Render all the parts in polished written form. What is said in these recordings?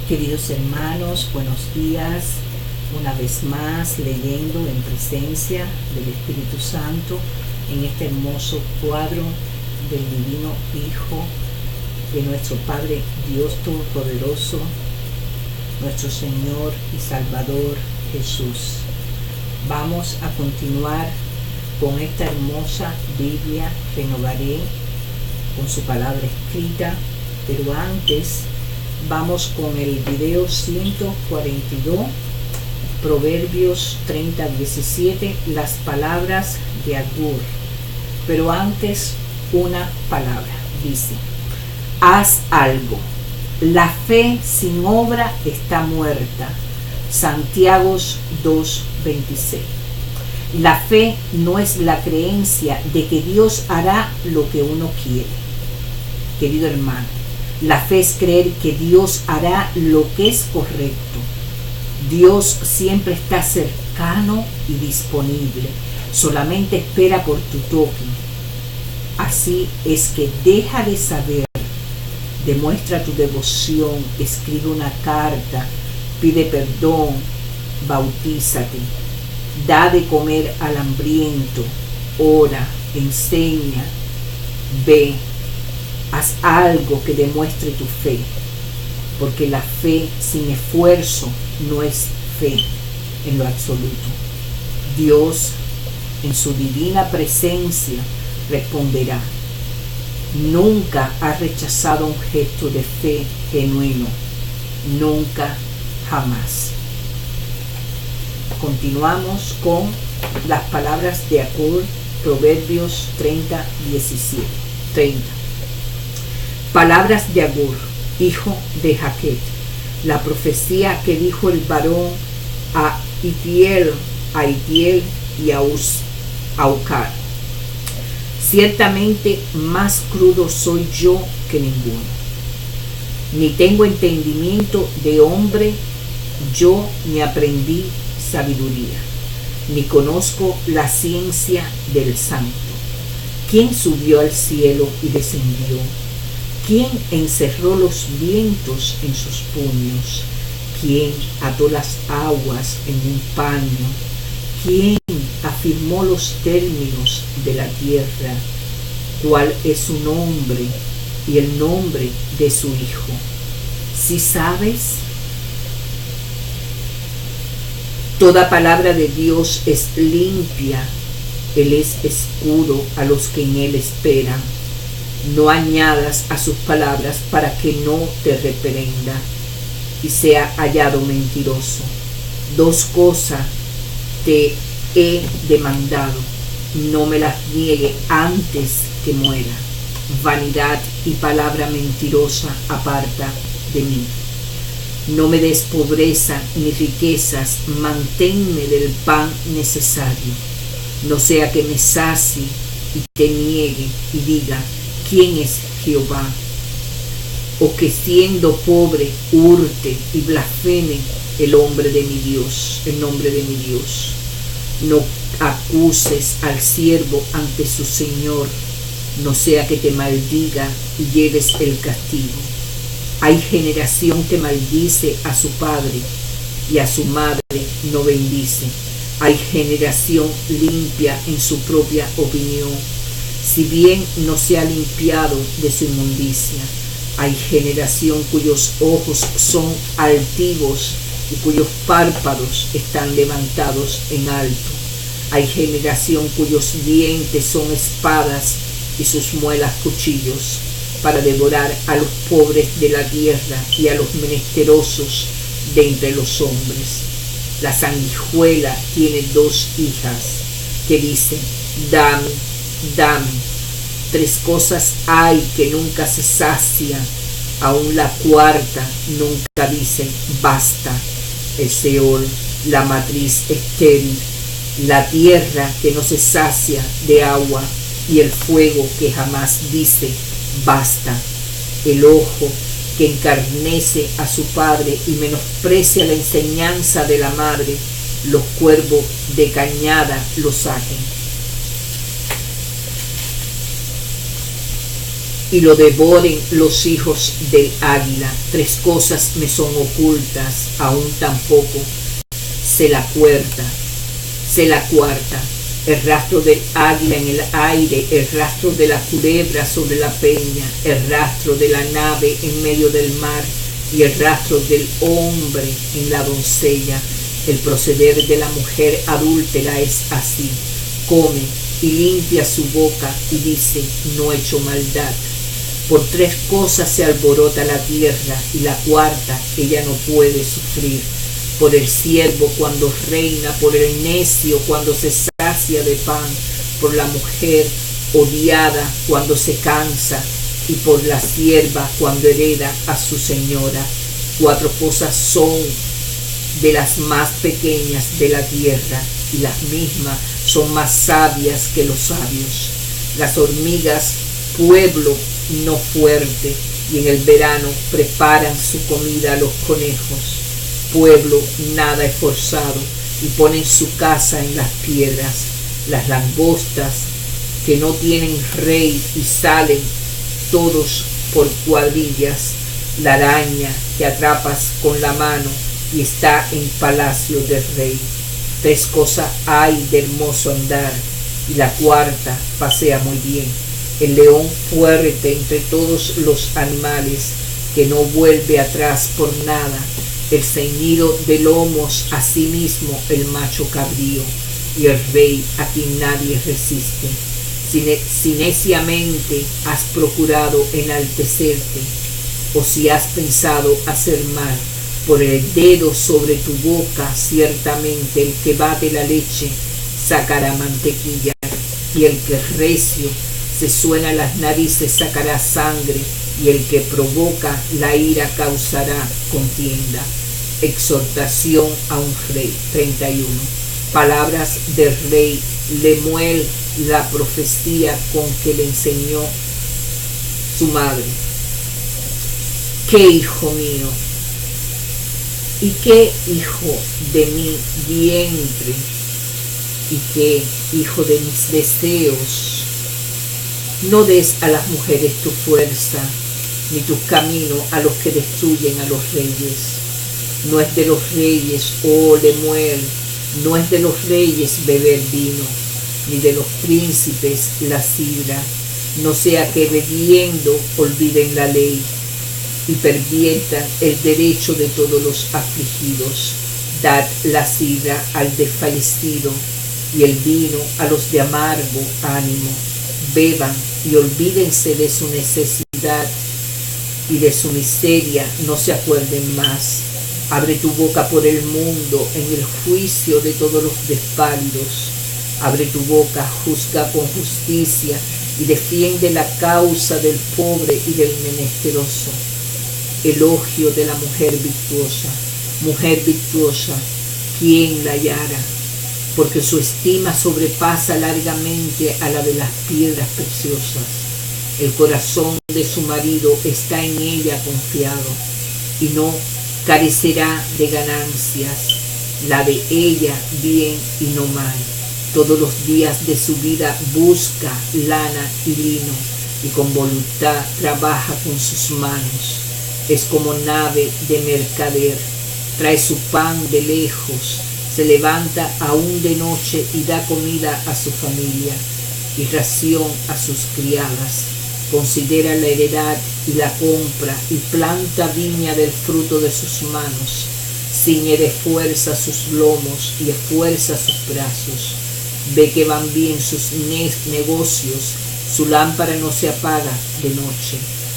Queridos hermanos, buenos días. Una vez más leyendo en presencia del Espíritu Santo en este hermoso cuadro del Divino Hijo de nuestro Padre Dios Todopoderoso, nuestro Señor y Salvador Jesús. Vamos a continuar con esta hermosa Biblia. Renovaré con su palabra escrita, pero antes vamos con el video 142, Proverbios 30:17, las palabras de Agur. Pero antes, una palabra, dice: haz algo. La fe sin obra está muerta. Santiago 2:26. La fe no es la creencia de que Dios hará lo que uno quiere. Querido hermano, la fe es creer que Dios hará lo que es correcto. Dios siempre está cercano y disponible. Solamente espera por tu toque. Así es que deja de saber. Demuestra tu devoción. Escribe una carta. Pide perdón. Bautízate. Da de comer al hambriento. Ora. Enseña. Ve. Haz algo que demuestre tu fe, porque la fe sin esfuerzo no es fe en lo absoluto. Dios, en su divina presencia, responderá. Nunca ha rechazado un gesto de fe genuino. Nunca, jamás. Continuamos con las palabras de Agur, Proverbios 30:30. Palabras de Agur, hijo de Jaquet, la profecía que dijo el varón a Itiel y a Aucar. Ciertamente más crudo soy yo que ninguno, ni tengo entendimiento de hombre, yo ni aprendí sabiduría, ni conozco la ciencia del santo. ¿Quién subió al cielo y descendió? ¿Quién encerró los vientos en sus puños? ¿Quién ató las aguas en un paño? ¿Quién afirmó los términos de la tierra? ¿Cuál es su nombre y el nombre de su hijo? ¿Sí sabes? Toda palabra de Dios es limpia. Él es escudo a los que en él esperan. No añadas a sus palabras para que no te reprenda y sea hallado mentiroso. Dos cosas te he demandado, no me las niegue antes que muera. Vanidad y palabra mentirosa aparta de mí. No me des pobreza ni riquezas, manténme del pan necesario. No sea que me sacie y te niegue y diga: ¿quién es Jehová? O que siendo pobre hurte y blasfeme el nombre de mi Dios. No acuses al siervo ante su Señor, no sea que te maldiga y lleves el castigo. Hay generación que maldice a su padre y a su madre no bendice. Hay generación limpia en su propia opinión, si bien no se ha limpiado de su inmundicia. Hay generación cuyos ojos son altivos y cuyos párpados están levantados en alto. Hay generación cuyos dientes son espadas y sus muelas cuchillos, para devorar a los pobres de la tierra y a los menesterosos de entre los hombres. La sanguijuela tiene dos hijas que dicen: dame, dame. Tres cosas hay que nunca se sacian, aún la cuarta nunca dicen basta: el Seol, la matriz estéril, la tierra que no se sacia de agua y el fuego que jamás dice basta. El ojo que encarnece a su padre y menosprecia la enseñanza de la madre, los cuervos de cañada lo saquen. y lo devoren los hijos del águila. Tres cosas me son ocultas, aún tampoco sé la cuarta. El rastro del águila en el aire, el rastro de la culebra sobre la peña, el rastro de la nave en medio del mar y el rastro del hombre en la doncella. El proceder de la mujer adúltera es así: come y limpia su boca y dice, no he hecho maldad. Por tres cosas se alborota la tierra, y la cuarta ella no puede sufrir: por el siervo cuando reina, por el necio cuando se sacia de pan, por la mujer odiada cuando se cansa, y por la sierva cuando hereda a su señora. Cuatro cosas son de las más pequeñas de la tierra, y las mismas son más sabias que los sabios. Las hormigas, pueblo no fuerte, y en el verano preparan su comida a los conejos. Pueblo nada esforzado, y ponen su casa en las piedras. Las langostas que no tienen rey y salen todos por cuadrillas. La araña que atrapas con la mano y está en palacio del rey. Tres cosas hay de hermoso andar, y la cuarta pasea muy bien: el león fuerte entre todos los animales, que no vuelve atrás por nada, el ceñido de lomos, asimismo el macho cabrío, y el rey a quien nadie resiste. Si neciamente has procurado enaltecerte, o si has pensado hacer mal, por el dedo sobre tu boca ciertamente el que bate la leche sacará mantequilla, y el que recio se suena las narices sacará sangre, y el que provoca la ira causará contienda. Exhortación a un rey. 31. Palabras del rey Lemuel, la profecía con que le enseñó su madre. ¿Qué hijo mío? ¿Y qué hijo de mi vientre? ¿Y qué hijo de mis deseos? No des a las mujeres tu fuerza, ni tus caminos a los que destruyen a los reyes. No es de los reyes, oh Lemuel, no es de los reyes beber vino, ni de los príncipes la sidra, no sea que bebiendo olviden la ley y perviertan el derecho de todos los afligidos. Dad la sidra al desfallecido y el vino a los de amargo ánimo. Beban y olvídense de su necesidad y de su miseria no se acuerden más. Abre tu boca por el mundo en el juicio de todos los despálidos. Abre tu boca, juzga con justicia y defiende la causa del pobre y del menesteroso. Elogio de la mujer virtuosa, ¿quién la hallará? Porque su estima sobrepasa largamente a la de las piedras preciosas. El corazón de su marido está en ella confiado, y no carecerá de ganancias. La de ella bien y no mal. Todos los días de su vida busca lana y lino, y con voluntad trabaja con sus manos. Es como nave de mercader, trae su pan de lejos, se levanta aún de noche y da comida a su familia y ración a sus criadas. Considera la heredad y la compra y planta viña del fruto de sus manos. Ciñe de fuerza sus lomos y esfuerza sus brazos. Ve que van bien sus negocios, su lámpara no se apaga de noche.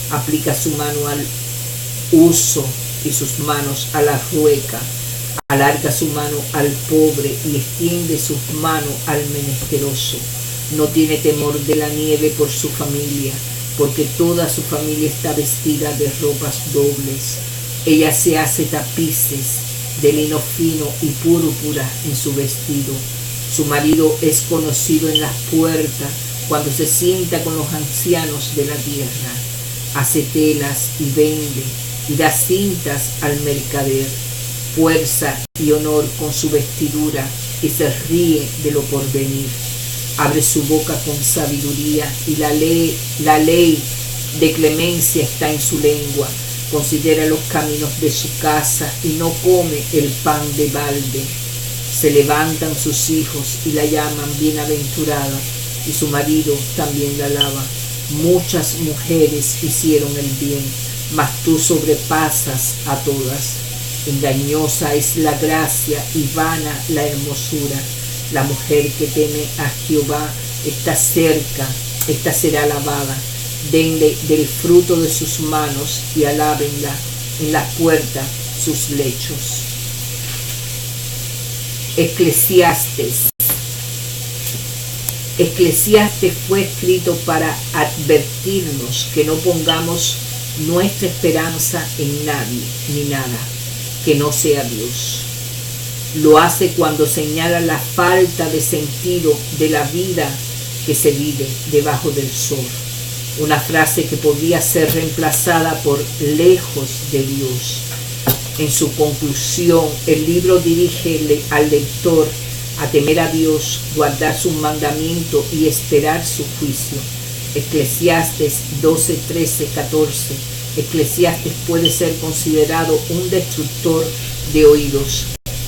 Aplica su mano al uso y sus manos a la rueca. Alarga su mano al pobre y extiende sus manos al menesteroso. No tiene temor de la nieve por su familia, porque toda su familia está vestida de ropas dobles. Ella se hace tapices de lino fino y púrpura en su vestido. Su marido es conocido en las puertas cuando se sienta con los ancianos de la tierra. Hace telas y vende y da cintas al mercader. Fuerza y honor con su vestidura y se ríe de lo porvenir. Abre su boca con sabiduría y la ley de clemencia está en su lengua, considera los caminos de su casa y no come el pan de balde. Se levantan sus hijos y la llaman bienaventurada, y su marido también la alaba. Muchas mujeres hicieron el bien, mas tú sobrepasas a todas. Engañosa es la gracia y vana la hermosura. La mujer que teme a Jehová está cerca, esta será alabada. Denle del fruto de sus manos y alábenla en la puerta sus lechos. Eclesiastes. Eclesiastes fue escrito para advertirnos que no pongamos nuestra esperanza en nadie ni nada que no sea Dios. Lo hace cuando señala la falta de sentido de la vida que se vive debajo del sol. Una frase que podría ser reemplazada por lejos de Dios. En su conclusión, el libro dirige al lector a temer a Dios, guardar sus mandamientos y esperar su juicio. Eclesiastes 12, 13, 14. Eclesiastes puede ser considerado un destructor de oídos,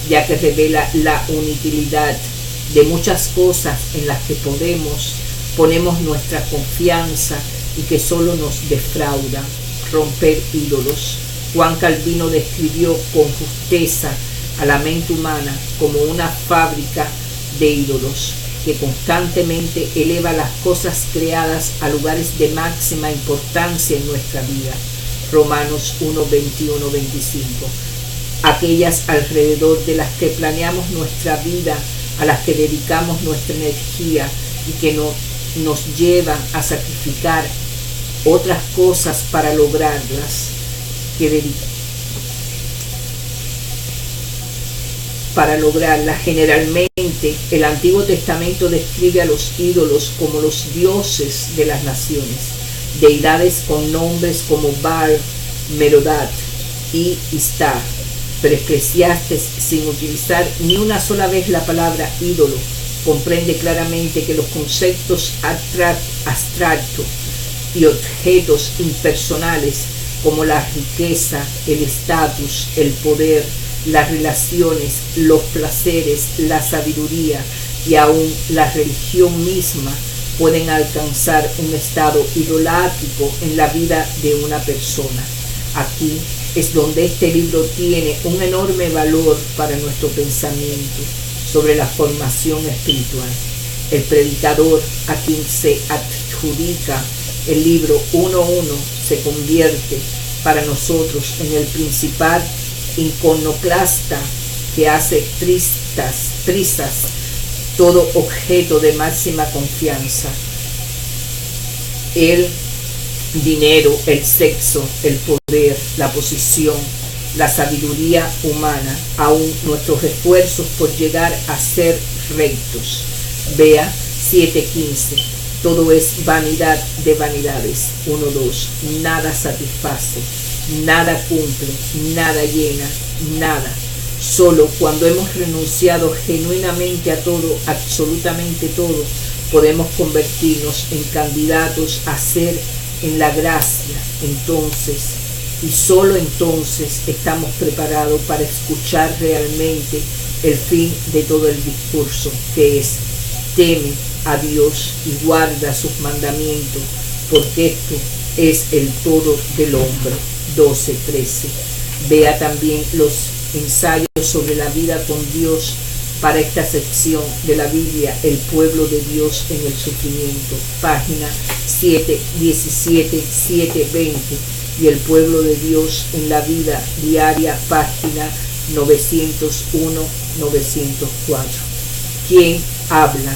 ya que revela la inutilidad de muchas cosas en las que ponemos nuestra confianza y que solo nos defrauda. Romper ídolos. Juan Calvino describió con justeza a la mente humana como una fábrica de ídolos que constantemente eleva las cosas creadas a lugares de máxima importancia en nuestra vida. Romanos 1, 21, 25. Aquellas alrededor de las que planeamos nuestra vida, a las que dedicamos nuestra energía y que nos llevan a sacrificar otras cosas para lograrlas, generalmente el Antiguo Testamento describe a los ídolos como los dioses de las naciones, deidades con nombres como Baal, Merodach y Istar. Pero Eclesiastes, sin utilizar ni una sola vez la palabra ídolo, comprende claramente que los conceptos abstractos y objetos impersonales como la riqueza, el estatus, el poder, las relaciones, los placeres, la sabiduría y aún la religión misma pueden alcanzar un estado idolátrico en la vida de una persona. Aquí es donde este libro tiene un enorme valor para nuestro pensamiento sobre la formación espiritual. El predicador a quien se adjudica el libro 1:1 se convierte para nosotros en el principal iconoclasta que hace trizas todo objeto de máxima confianza. El dinero, el sexo, el poder, la posición, la sabiduría humana, aún nuestros esfuerzos por llegar a ser rectos. Vea 7:15. Todo es vanidad de vanidades. 1:2. Nada satisface, nada cumple, nada llena, nada. Solo cuando hemos renunciado genuinamente a todo, absolutamente todo, podemos convertirnos en candidatos a ser en la gracia. Entonces, y solo entonces, estamos preparados para escuchar realmente el fin de todo el discurso, que es: teme a Dios y guarda sus mandamientos, porque esto es el todo del hombre. 12:13. Vea también los ensayos sobre la vida con Dios para esta sección de la Biblia, El pueblo de Dios en el sufrimiento, página 7:17, 7:20, y El pueblo de Dios en la vida diaria, página 901, 904. ¿Quién habla?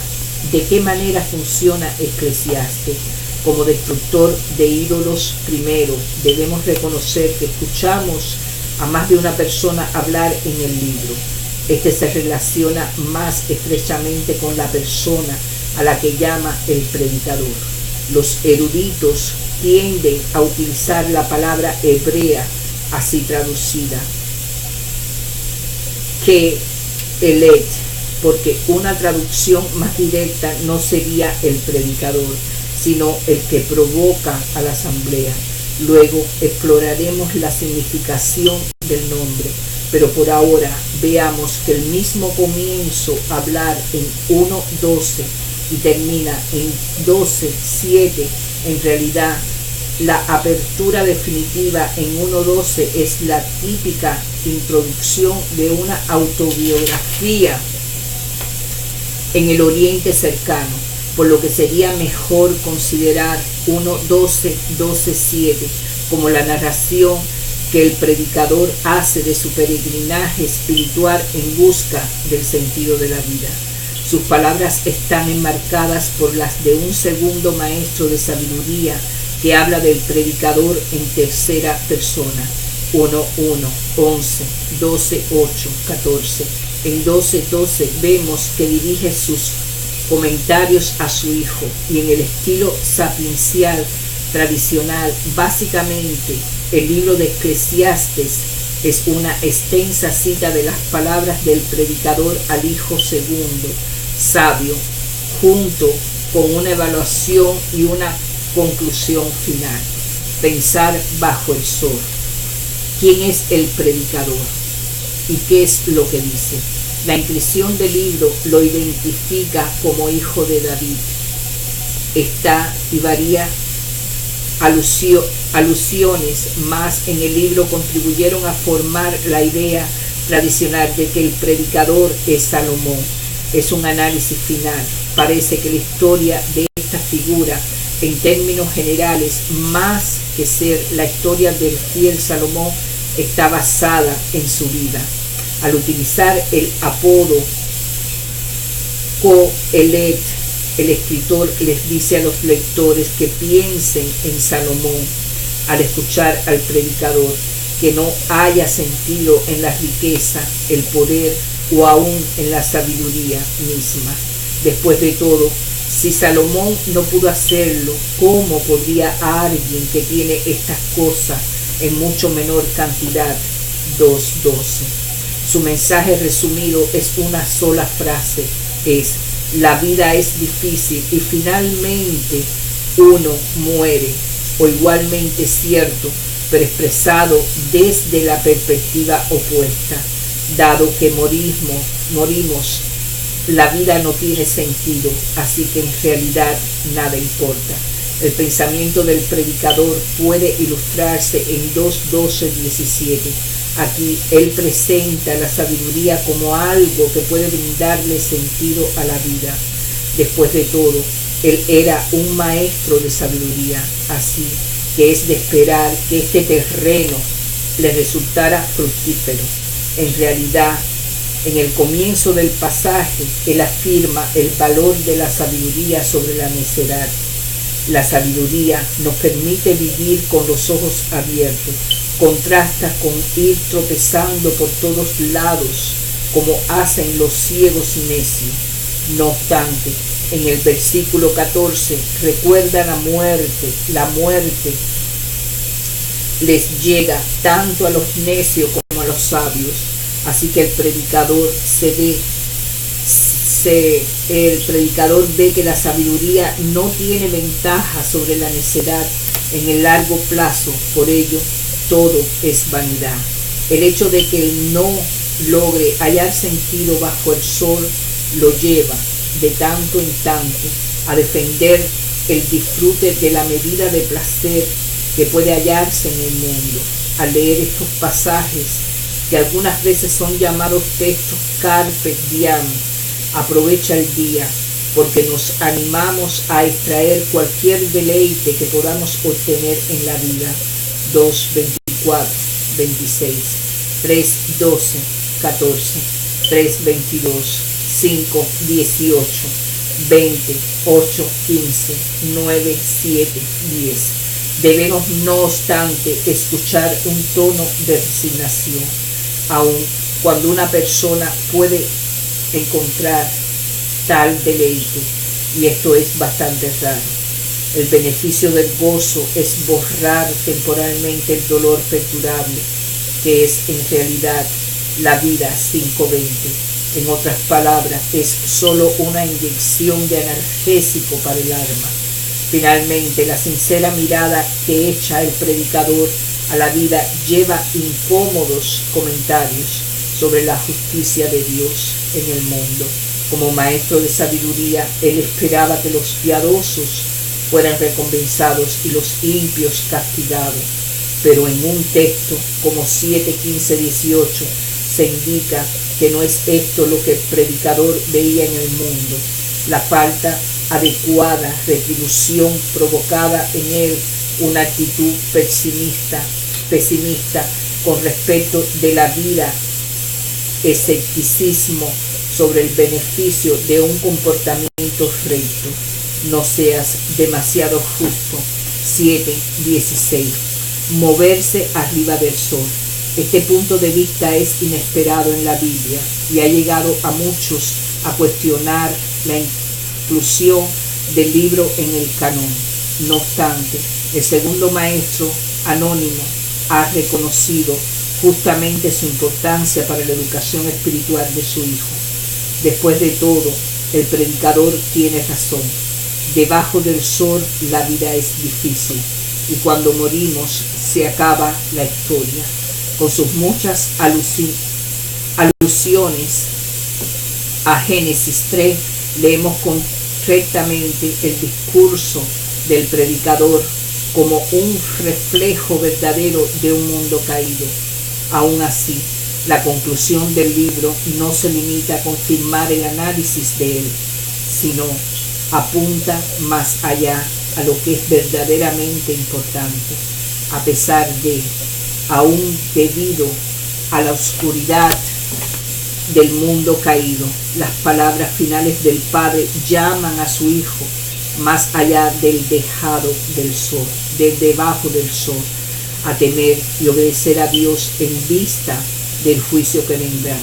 ¿De qué manera funciona Eclesiastes? Como destructor de ídolos, primero debemos reconocer que escuchamos a más de una persona hablar en el libro. Este se relaciona más estrechamente con la persona a la que llama el predicador. Los eruditos tienden a utilizar la palabra hebrea así traducida, que elet, porque una traducción más directa no sería el predicador, sino el que provoca a la asamblea. Luego exploraremos la significación del nombre, pero por ahora veamos que el mismo comienzo a hablar en 1:12 y termina en 12:7, en realidad la apertura definitiva en 1:12 es la típica introducción de una autobiografía en el Oriente cercano, por lo que sería mejor considerar 1:12, 12:7 como la narración que el predicador hace de su peregrinaje espiritual en busca del sentido de la vida. Sus palabras están enmarcadas por las de un segundo maestro de sabiduría que habla del predicador en tercera persona. 1:1, 11, 12:8, 14. En 12:12 vemos que dirige sus comentarios a su hijo, y en el estilo sapiencial tradicional, básicamente el libro de Eclesiastes es una extensa cita de las palabras del predicador al hijo segundo, sabio, junto con una evaluación y una conclusión final. Pensar bajo el sol. ¿Quién es el predicador? ¿Y qué es lo que dice? La inscripción del libro lo identifica como hijo de David. Está y varía alusiones más en el libro contribuyeron a formar la idea tradicional de que el predicador es Salomón. Es un análisis final. Parece que la historia de esta figura, en términos generales, más que ser la historia del fiel Salomón, está basada en su vida. Al utilizar el apodo Coelet, el escritor les dice a los lectores que piensen en Salomón al escuchar al predicador, que no haya sentido en la riqueza, el poder o aún en la sabiduría misma. Después de todo, si Salomón no pudo hacerlo, ¿cómo podría alguien que tiene estas cosas en mucho menor cantidad? 2:12. Su mensaje resumido es una sola frase, es: la vida es difícil y finalmente uno muere, o igualmente cierto, pero expresado desde la perspectiva opuesta. Dado que morimos, la vida no tiene sentido, así que en realidad nada importa. El pensamiento del predicador puede ilustrarse en 2:12-17. Aquí él presenta la sabiduría como algo que puede brindarle sentido a la vida. Después de todo, él era un maestro de sabiduría, así que es de esperar que este terreno le resultara fructífero. En realidad, en el comienzo del pasaje, él afirma el valor de la sabiduría sobre la necedad. La sabiduría nos permite vivir con los ojos abiertos, contrasta con ir tropezando por todos lados, como hacen los ciegos y necios. No obstante, en el versículo 14 recuerda la muerte les llega tanto a los necios como a los sabios. Así que el predicador ve que la sabiduría no tiene ventaja sobre la necedad en el largo plazo, por ello todo es vanidad. El hecho de que él no logre hallar sentido bajo el sol lo lleva de tanto en tanto a defender el disfrute de la medida de placer que puede hallarse en el mundo. Al leer estos pasajes, que algunas veces son llamados textos carpe diem, aprovecha el día, porque nos animamos a extraer cualquier deleite que podamos obtener en la vida. 2:24, 26, 3:12, 14, 3:22, 5:18, 20, 8:15, 9:7, 10. Debemos, no obstante, escuchar un tono de resignación, aun cuando una persona puede encontrar tal deleite, y esto es bastante raro. El beneficio del gozo es borrar temporalmente el dolor perdurable, que es en realidad la vida 5:20. En otras palabras, es solo una inyección de analgésico para el alma. Finalmente, la sincera mirada que echa el predicador a la vida lleva incómodos comentarios sobre la justicia de Dios en el mundo. Como maestro de sabiduría, él esperaba que los piadosos fueran recompensados y los impios castigados. Pero en un texto como 7:15-18 se indica que no es esto lo que el predicador veía en el mundo. La falta adecuada retribución provocaba en él una actitud pesimista con respecto de la vida, escepticismo sobre el beneficio de un comportamiento recto. No seas demasiado justo. 7:16. Moverse arriba del sol. Este punto de vista es inesperado en la Biblia y ha llegado a muchos a cuestionar la inclusión del libro en el canon. No obstante, el segundo maestro anónimo ha reconocido justamente su importancia para la educación espiritual de su hijo. Después de todo, el predicador tiene razón. Debajo del sol la vida es difícil y cuando morimos se acaba la historia. Con sus muchas alusiones a Génesis 3, leemos correctamente el discurso del predicador como un reflejo verdadero de un mundo caído. Aún así, la conclusión del libro no se limita a confirmar el análisis de él, sino apunta más allá a lo que es verdaderamente importante. A pesar de, aún debido a la oscuridad del mundo caído, las palabras finales del Padre llaman a su Hijo más allá del dejado del sol, del debajo del sol, a temer y obedecer a Dios en vista del juicio que vendrá.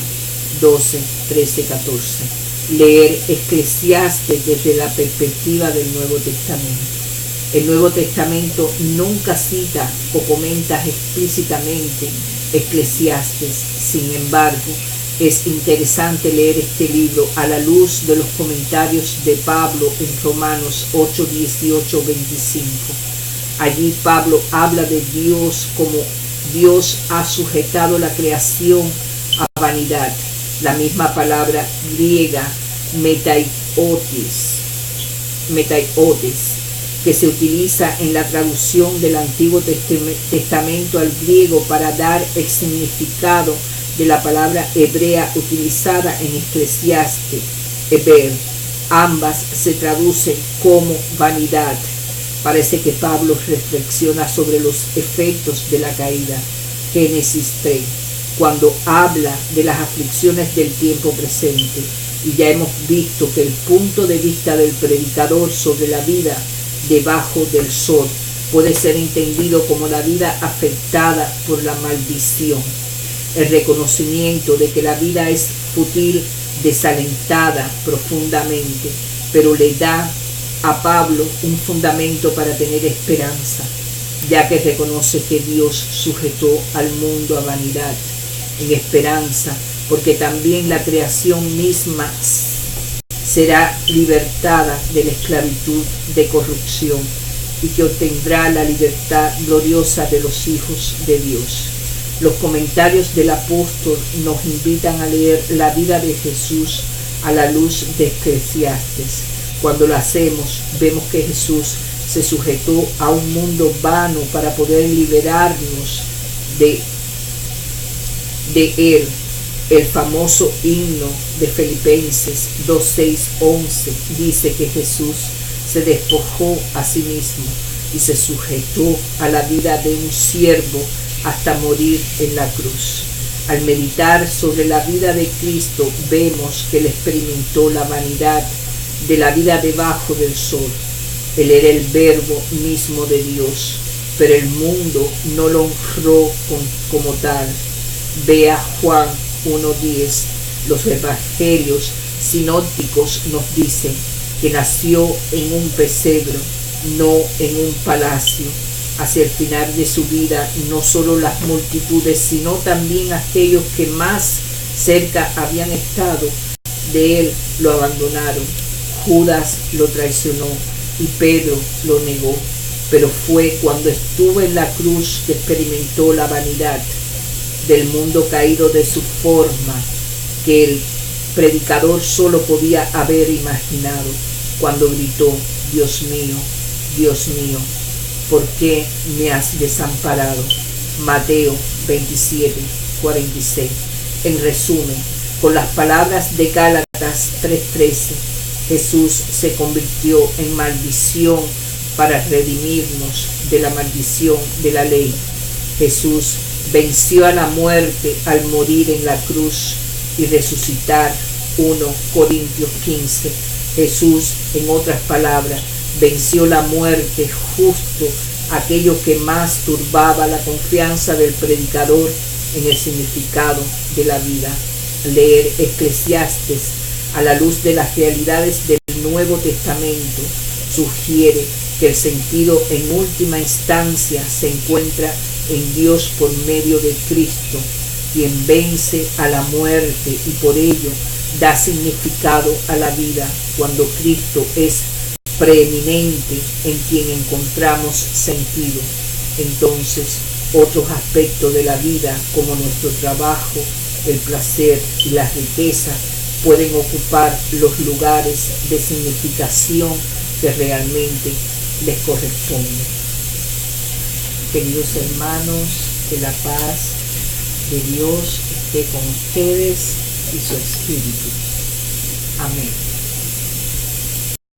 12, 13, 14. Leer Eclesiastes desde la perspectiva del Nuevo Testamento. El Nuevo Testamento nunca cita o comenta explícitamente Eclesiastes. Sin embargo, es interesante leer este libro a la luz de los comentarios de Pablo en Romanos 8, 18, 25. Allí Pablo habla de Dios como Dios ha sujetado la creación a vanidad. La misma palabra griega metaiotes, que se utiliza en la traducción del Antiguo Testamento al griego para dar el significado de la palabra hebrea utilizada en Eclesiastes, Eber. Ambas se traducen como vanidad. Parece que Pablo reflexiona sobre los efectos de la caída. Génesis 3, cuando habla de las aflicciones del tiempo presente. Y ya hemos visto que el punto de vista del predicador sobre la vida debajo del sol puede ser entendido como la vida afectada por la maldición. El reconocimiento de que la vida es fútil, desalentada profundamente, pero le da a Pablo un fundamento para tener esperanza, ya que reconoce que Dios sujetó al mundo a vanidad, en esperanza, porque también la creación misma será libertada de la esclavitud de corrupción y que obtendrá la libertad gloriosa de los hijos de Dios. Los comentarios del apóstol nos invitan a leer la vida de Jesús a la luz de Eclesiastes. Cuando lo hacemos, vemos que Jesús se sujetó a un mundo vano para poder liberarnos de él. El famoso himno de Filipenses 2, 6, 11 dice que Jesús se despojó a sí mismo y se sujetó a la vida de un siervo hasta morir en la cruz. Al meditar sobre la vida de Cristo, vemos que él experimentó la vanidad de la vida debajo del sol. Él era el verbo mismo de Dios, pero el mundo no lo honró como tal. Vea Juan 1:10. Los evangelios sinópticos nos dicen que nació en un pesebre, no en un palacio. Hacia el final de su vida, no solo las multitudes, sino también aquellos que más cerca habían estado de él lo abandonaron. Judas lo traicionó y Pedro lo negó. Pero fue cuando estuvo en la cruz que experimentó la vanidad del mundo caído de su forma, que el predicador solo podía haber imaginado cuando gritó: Dios mío, ¿por qué me has desamparado? Mateo 27:46. En resumen, con las palabras de Gálatas 3:13, Jesús se convirtió en maldición para redimirnos de la maldición de la ley. Jesús venció a la muerte al morir en la cruz y resucitar. 1 Corintios 15. Jesús, en otras palabras, venció la muerte, justo aquello que más turbaba la confianza del predicador en el significado de la vida. Leer Eclesiastes a la luz de las realidades del Nuevo Testamento sugiere que el sentido en última instancia se encuentra en Dios por medio de Cristo, quien vence a la muerte y por ello da significado a la vida. Cuando Cristo es preeminente, en quien encontramos sentido, entonces otros aspectos de la vida, como nuestro trabajo, el placer y la riqueza, pueden ocupar los lugares de significación que realmente les corresponde. Queridos hermanos, que la paz de Dios esté con ustedes y su espíritu. Amén.